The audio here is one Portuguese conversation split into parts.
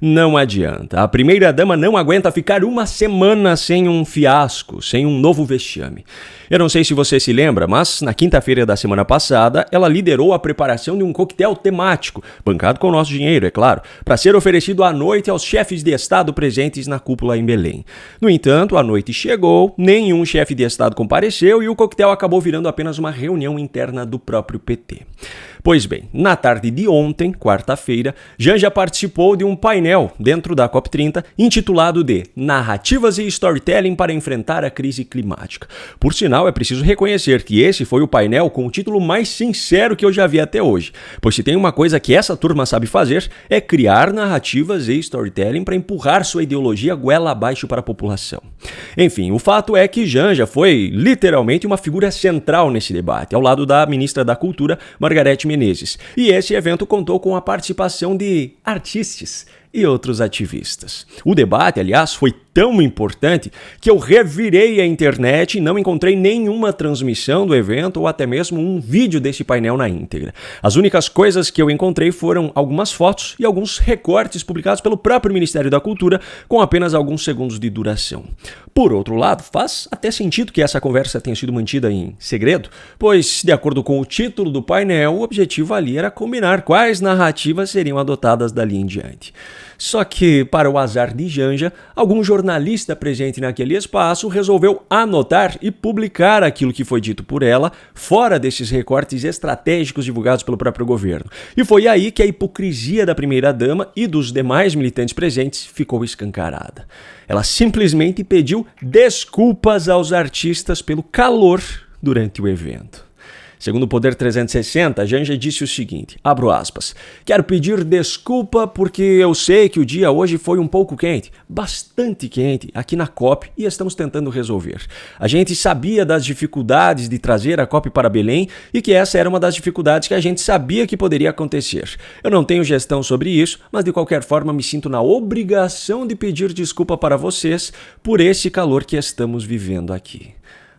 Não adianta. A primeira-dama não aguenta ficar uma semana sem um fiasco, sem um novo vexame. Eu não sei se você se lembra, mas na quinta-feira da semana passada, ela liderou a preparação de um coquetel temático, bancado com o nosso dinheiro, é claro, para ser oferecido à noite aos chefes de Estado presentes na cúpula em Belém. No entanto, a noite chegou, nenhum chefe de Estado compareceu e o coquetel acabou virando apenas uma reunião interna do próprio PT. Pois bem, na tarde de ontem, quarta-feira, Janja participou de um painel dentro da COP30 intitulado de Narrativas e Storytelling para Enfrentar a Crise Climática. Por sinal, é preciso reconhecer que esse foi o painel com o título mais sincero que eu já vi até hoje, pois se tem uma coisa que essa turma sabe fazer é criar narrativas e storytelling para empurrar sua ideologia goela abaixo para a população. Enfim, o fato é que Janja foi literalmente uma figura central nesse debate, ao lado da ministra da Cultura, Margarete Menezes. E esse evento contou com a participação de artistas e outros ativistas. O debate, aliás, foi tão importante que eu revirei a internet e não encontrei nenhuma transmissão do evento ou até mesmo um vídeo desse painel na íntegra. As únicas coisas que eu encontrei foram algumas fotos e alguns recortes publicados pelo próprio Ministério da Cultura com apenas alguns segundos de duração. Por outro lado, faz até sentido que essa conversa tenha sido mantida em segredo, pois, de acordo com o título do painel, o objetivo ali era combinar quais narrativas seriam adotadas dali em diante. Só que, para o azar de Janja, algum jornalista presente naquele espaço resolveu anotar e publicar aquilo que foi dito por ela, fora desses recortes estratégicos divulgados pelo próprio governo. E foi aí que a hipocrisia da primeira-dama e dos demais militantes presentes ficou escancarada. Ela simplesmente pediu desculpas aos artistas pelo calor durante o evento. Segundo o Poder 360, Janja disse o seguinte, abro aspas, quero pedir desculpa porque eu sei que o dia hoje foi um pouco quente, bastante quente, aqui na COP e estamos tentando resolver. A gente sabia das dificuldades de trazer a COP para Belém e que essa era uma das dificuldades que a gente sabia que poderia acontecer. Eu não tenho gestão sobre isso, mas de qualquer forma me sinto na obrigação de pedir desculpa para vocês por esse calor que estamos vivendo aqui.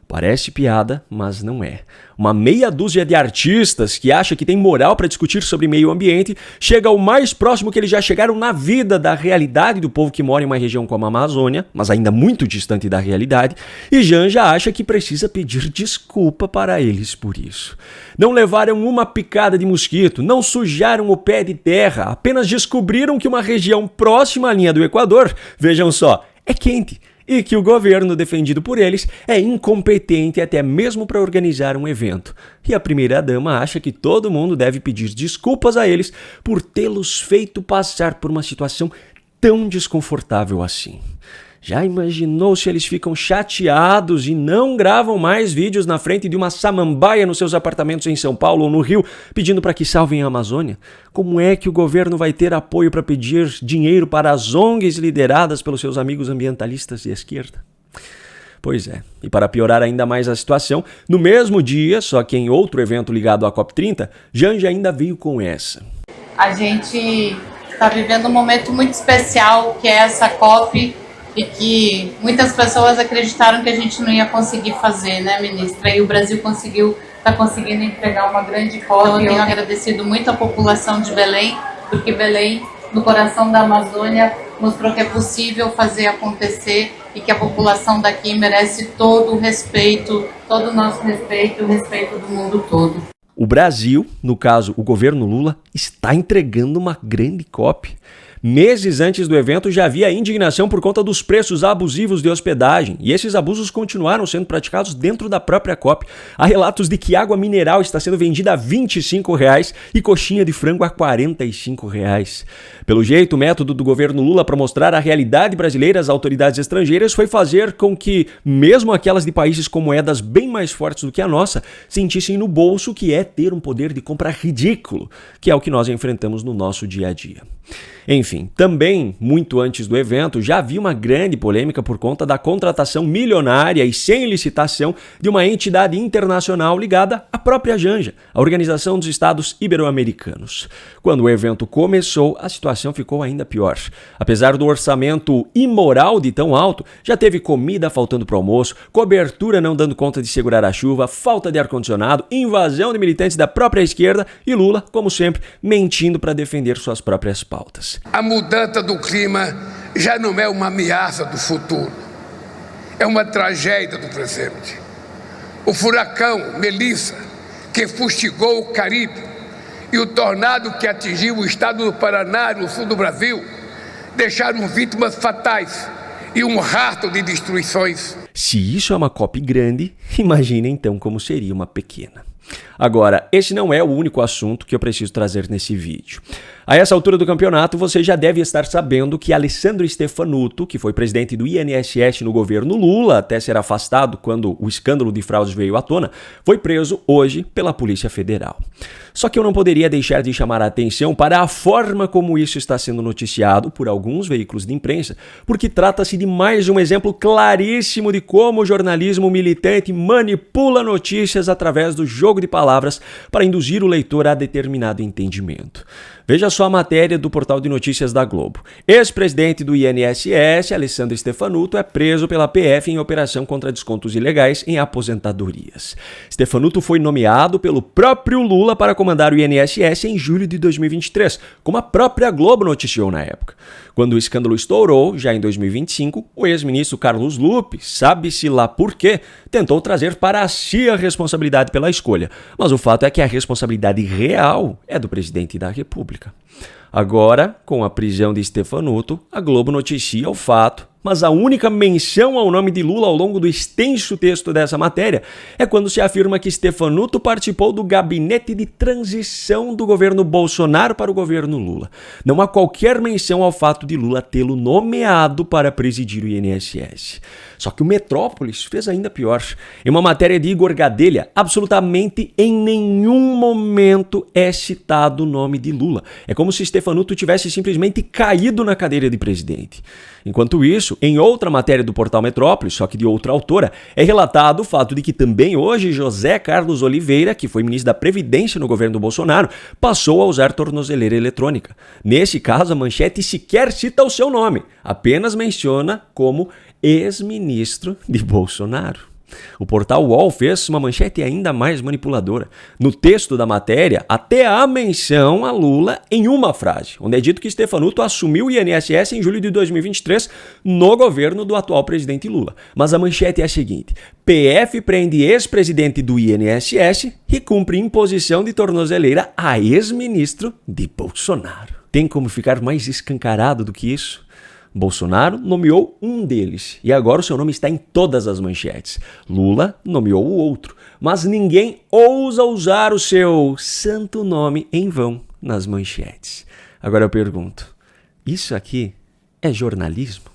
Parece piada, mas não é. Uma meia dúzia de artistas que acha que tem moral para discutir sobre meio ambiente chega ao mais próximo que eles já chegaram na vida da realidade do povo que mora em uma região como a Amazônia, mas ainda muito distante da realidade, e Janja acha que precisa pedir desculpa para eles por isso. Não levaram uma picada de mosquito, não sujaram o pé de terra, apenas descobriram que uma região próxima à linha do Equador, vejam só, é quente. E que o governo defendido por eles é incompetente até mesmo para organizar um evento. E a primeira-dama acha que todo mundo deve pedir desculpas a eles por tê-los feito passar por uma situação tão desconfortável assim. Já imaginou se eles ficam chateados e não gravam mais vídeos na frente de uma samambaia nos seus apartamentos em São Paulo ou no Rio, pedindo para que salvem a Amazônia? Como é que o governo vai ter apoio para pedir dinheiro para as ONGs lideradas pelos seus amigos ambientalistas de esquerda? Pois é, e para piorar ainda mais a situação, no mesmo dia, só que em outro evento ligado à COP30, Janja ainda veio com essa. A gente está vivendo um momento muito especial, que é essa COP, e que muitas pessoas acreditaram que a gente não ia conseguir fazer, né, ministra? E o Brasil está conseguindo entregar uma grande COP. Eu tenho agradecido muito a população de Belém, porque Belém, no coração da Amazônia, mostrou que é possível fazer acontecer e que a população daqui merece todo o respeito, todo o nosso respeito e o respeito do mundo todo. O Brasil, no caso o governo Lula, está entregando uma grande COP. Meses antes do evento já havia indignação por conta dos preços abusivos de hospedagem, e esses abusos continuaram sendo praticados dentro da própria COP. Há relatos de que água mineral está sendo vendida a R$ 25 e coxinha de frango a R$ 45. Pelo jeito, o método do governo Lula para mostrar a realidade brasileira às autoridades estrangeiras foi fazer com que, mesmo aquelas de países com moedas bem mais fortes do que a nossa, sentissem no bolso o que é ter um poder de compra ridículo, que é o que nós enfrentamos no nosso dia a dia. Enfim, também, muito antes do evento, já havia uma grande polêmica por conta da contratação milionária e sem licitação de uma entidade internacional ligada à própria Janja, a Organização dos Estados Ibero-Americanos. Quando o evento começou, a situação ficou ainda pior. Apesar do orçamento imoral de tão alto, já teve comida faltando para o almoço, cobertura não dando conta de segurar a chuva, falta de ar-condicionado, invasão de militantes da própria esquerda e Lula, como sempre, mentindo para defender suas próprias pautas. A mudança do clima já não é uma ameaça do futuro, é uma tragédia do presente. O furacão Melissa, que fustigou o Caribe, e o tornado que atingiu o estado do Paraná, no sul do Brasil, deixaram vítimas fatais e um rastro de destruições. Se isso é uma COP grande, imagina então como seria uma pequena. Agora, esse não é o único assunto que eu preciso trazer nesse vídeo. A essa altura do campeonato, você já deve estar sabendo que Alessandro Stefanuto, que foi presidente do INSS no governo Lula, até ser afastado quando o escândalo de fraudes veio à tona, foi preso hoje pela Polícia Federal. Só que eu não poderia deixar de chamar a atenção para a forma como isso está sendo noticiado por alguns veículos de imprensa, porque trata-se de mais um exemplo claríssimo de como o jornalismo militante manipula notícias através do jogo de palavras para induzir o leitor a determinado entendimento. Veja só a matéria do portal de notícias da Globo. Ex-presidente do INSS, Alessandro Stefanuto, é preso pela PF em operação contra descontos ilegais em aposentadorias. Stefanuto foi nomeado pelo próprio Lula para comandar o INSS em julho de 2023, como a própria Globo noticiou na época. Quando o escândalo estourou, já em 2025, o ex-ministro Carlos Lupe, sabe-se lá por quê, tentou trazer para si a responsabilidade pela escolha. Mas o fato é que a responsabilidade real é do presidente da República. Agora, com a prisão de Stefanuto, a Globo noticia o fato, mas a única menção ao nome de Lula ao longo do extenso texto dessa matéria é quando se afirma que Stefanuto participou do gabinete de transição do governo Bolsonaro para o governo Lula. Não há qualquer menção ao fato de Lula tê-lo nomeado para presidir o INSS. Só que o Metrópolis fez ainda pior. Em uma matéria de Igor Gadelha, absolutamente em nenhum momento é citado o nome de Lula. É como se Stefanuto tivesse simplesmente caído na cadeira de presidente. Enquanto isso, em outra matéria do portal Metrópolis, só que de outra autora, é relatado o fato de que também hoje José Carlos Oliveira, que foi ministro da Previdência no governo do Bolsonaro, passou a usar tornozeleira eletrônica. Nesse caso, a manchete sequer cita o seu nome, apenas menciona como ex-ministro de Bolsonaro. O portal UOL fez uma manchete ainda mais manipuladora. No texto da matéria, até há menção a Lula em uma frase, onde é dito que Stefanuto assumiu o INSS em julho de 2023 no governo do atual presidente Lula. Mas a manchete é a seguinte: PF prende ex-presidente do INSS e cumpre imposição de tornozeleira a ex-ministro de Bolsonaro. Tem como ficar mais escancarado do que isso? Bolsonaro nomeou um deles e agora o seu nome está em todas as manchetes. Lula nomeou o outro, mas ninguém ousa usar o seu santo nome em vão nas manchetes. Agora eu pergunto, isso aqui é jornalismo?